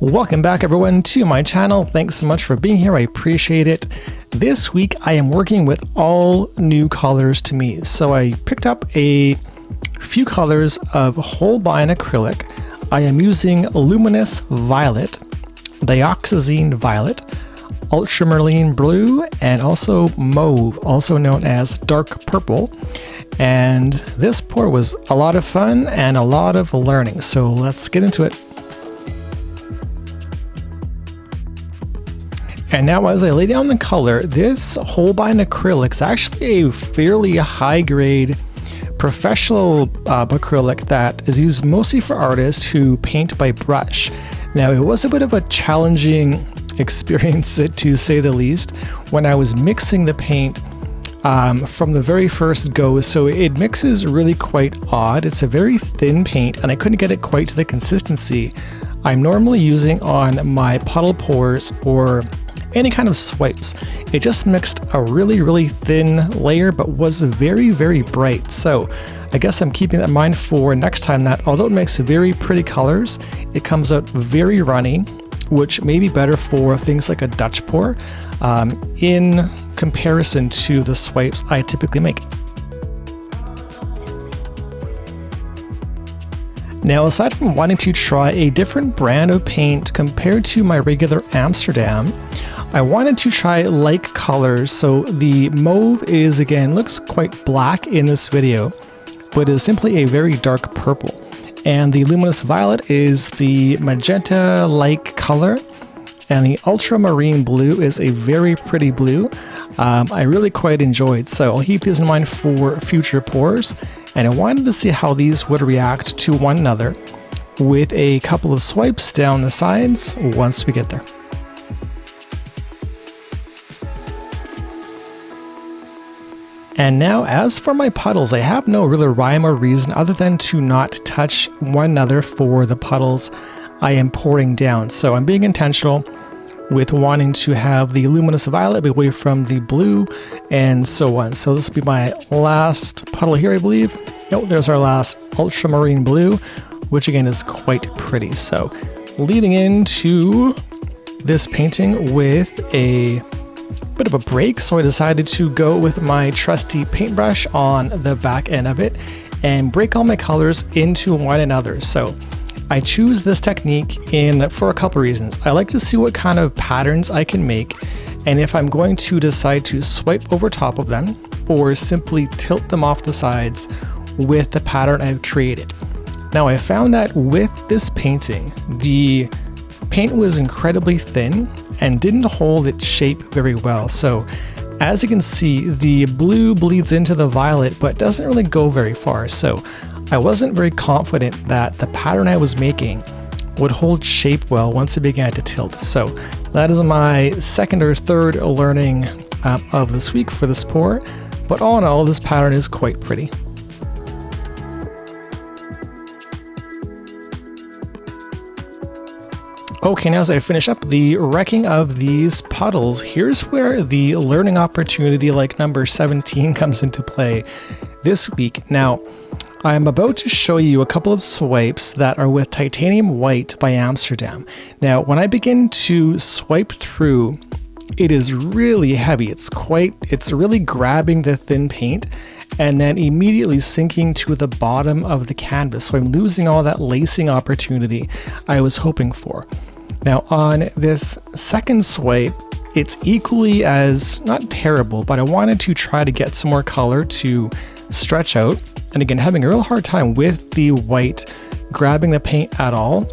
Welcome back everyone to my channel. Thanks so much for being here. I appreciate it. This week I am working with all new colors to me. So I picked up a few colors of Holbein acrylic. I am using Luminous Violet, Dioxazine Violet, Ultramarine Blue, and also Mauve, also known as Dark Purple. And this pour was a lot of fun and a lot of learning. So let's get into it. And now as I lay down the color, this Holbein acrylic is actually a fairly high grade professional acrylic that is used mostly for artists who paint by brush. Now it was a bit of a challenging experience to say the least when I was mixing the paint from the very first go. So it mixes really quite odd. It's a very thin paint and I couldn't get it quite to the consistency I'm normally using on my puddle pours or any kind of swipes. It just mixed a really thin layer but was very bright. So I guess I'm keeping that in mind for next time, that although it makes very pretty colors, it comes out very runny, which may be better for things like a Dutch pour in comparison to the swipes I typically make. Now, aside from wanting to try a different brand of paint compared to my regular Amsterdam, I wanted to try like colors. So the mauve is, again, looks quite black in this video, but is simply a very dark purple. And the luminous violet is the magenta-like color. And the ultramarine blue is a very pretty blue. I really quite enjoyed. So I'll keep these in mind for future pours. And I wanted to see how these would react to one another with a couple of swipes down the sides once we get there. And now, as for my puddles, I have no real rhyme or reason other than to not touch one another for the puddles I am pouring down. So I'm being intentional with wanting to have the luminous violet be away from the blue and so on. So this will be my last puddle here, I believe. Nope, there's our last ultramarine blue, which again is quite pretty. So leading into this painting with a bit of a break, so I decided to go with my trusty paintbrush on the back end of it and break all my colors into one another. So I choose this technique for a couple reasons. I like to see what kind of patterns I can make, and if I'm going to decide to swipe over top of them or simply tilt them off the sides with the pattern I've created. Now I found that with this painting, the paint was incredibly thin and didn't hold its shape very well. So as you can see, the blue bleeds into the violet but doesn't really go very far. So I wasn't very confident that the pattern I was making would hold shape well once it began to tilt. So that is my second or third learning of this week for this pour. But all in all, this pattern is quite pretty. Okay, now as I finish up the wrecking of these puddles, here's where the learning opportunity like number 17 comes into play this week. Now, I'm about to show you a couple of swipes that are with titanium white by Amsterdam. Now, when I begin to swipe through, it is really heavy. It's really grabbing the thin paint and then immediately sinking to the bottom of the canvas. So I'm losing all that lacing opportunity I was hoping for. Now on this second swipe, it's equally as not terrible, but I wanted to try to get some more color to stretch out. And again, having a real hard time with the white grabbing the paint at all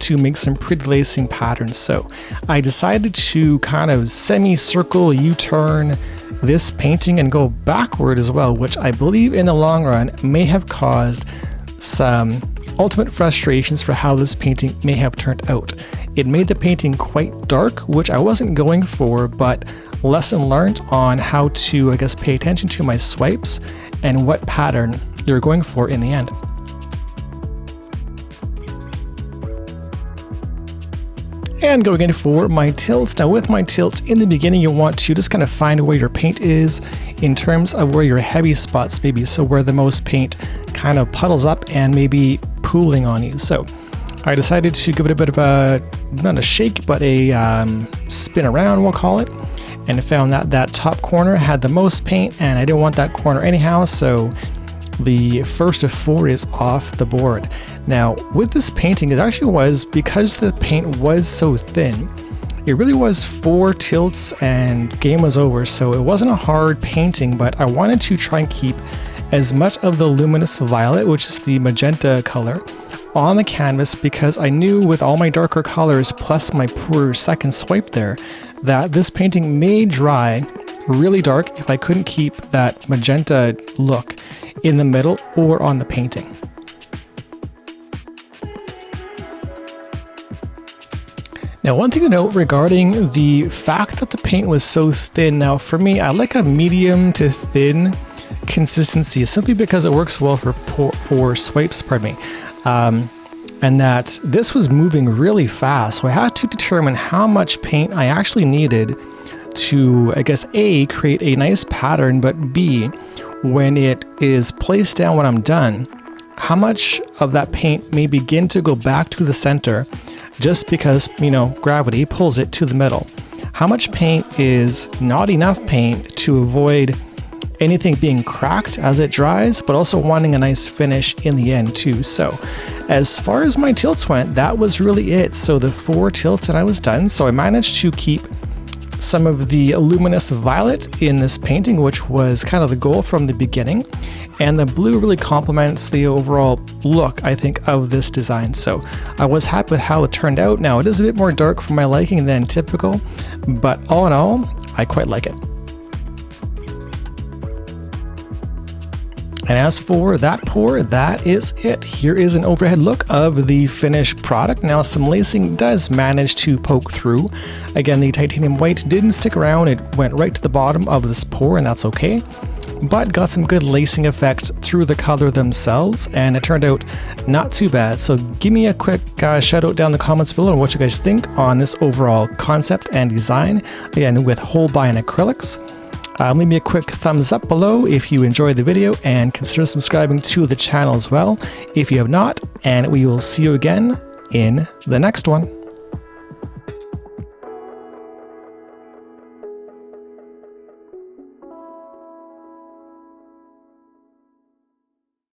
to make some pretty lacing patterns. So I decided to kind of semicircle U-turn this painting and go backward as well, which I believe in the long run may have caused some ultimate frustrations for how this painting may have turned out. It made the painting quite dark, which I wasn't going for, but lesson learned on how to, I guess, pay attention to my swipes and what pattern you're going for in the end. And going in for my tilts. Now with my tilts, in the beginning you want to just kind of find where your paint is in terms of where your heavy spots may be, so where the most paint kind of puddles up and maybe pooling on you. So I decided to give it a bit of a, not a shake, but a spin around, we'll call it, and found that that top corner had the most paint, and I didn't want that corner anyhow, so the first of 4 is off the board. Now, with this painting, it actually was, because the paint was so thin, it really was 4 tilts and game was over, so it wasn't a hard painting, but I wanted to try and keep as much of the Luminous Violet, which is the magenta color, on the canvas, because I knew with all my darker colors plus my poor second swipe there that this painting may dry really dark if I couldn't keep that magenta look in the middle or on the painting. Now, one thing to note regarding the fact that the paint was so thin, now for me, I like a medium to thin consistency simply because it works well for swipes, pardon me. And that this was moving really fast, so I had to determine how much paint I actually needed to, I guess, A, create a nice pattern, but B, when it is placed down when I'm done, how much of that paint may begin to go back to the center just because, you know, gravity pulls it to the middle. How much paint is not enough paint to avoid anything being cracked as it dries, but also wanting a nice finish in the end too. So as far as my tilts went, that was really it. So the 4 tilts and I was done. So I managed to keep some of the Luminous Violet in this painting, which was kind of the goal from the beginning. And the blue really complements the overall look, I think, of this design. So I was happy with how it turned out. Now it is a bit more dark for my liking than typical, but all in all, I quite like it. And as for that pour, that is it. Here is an overhead look of the finished product. Now, some lacing does manage to poke through. Again, the titanium white didn't stick around. It went right to the bottom of this pour, and that's okay. But got some good lacing effects through the color themselves, and it turned out not too bad. So give me a quick shout out down in the comments below on what you guys think on this overall concept and design, again, with Holbein acrylics. Leave me a quick thumbs up below if you enjoyed the video, and consider subscribing to the channel as well if you have not, and we will see you again in the next one.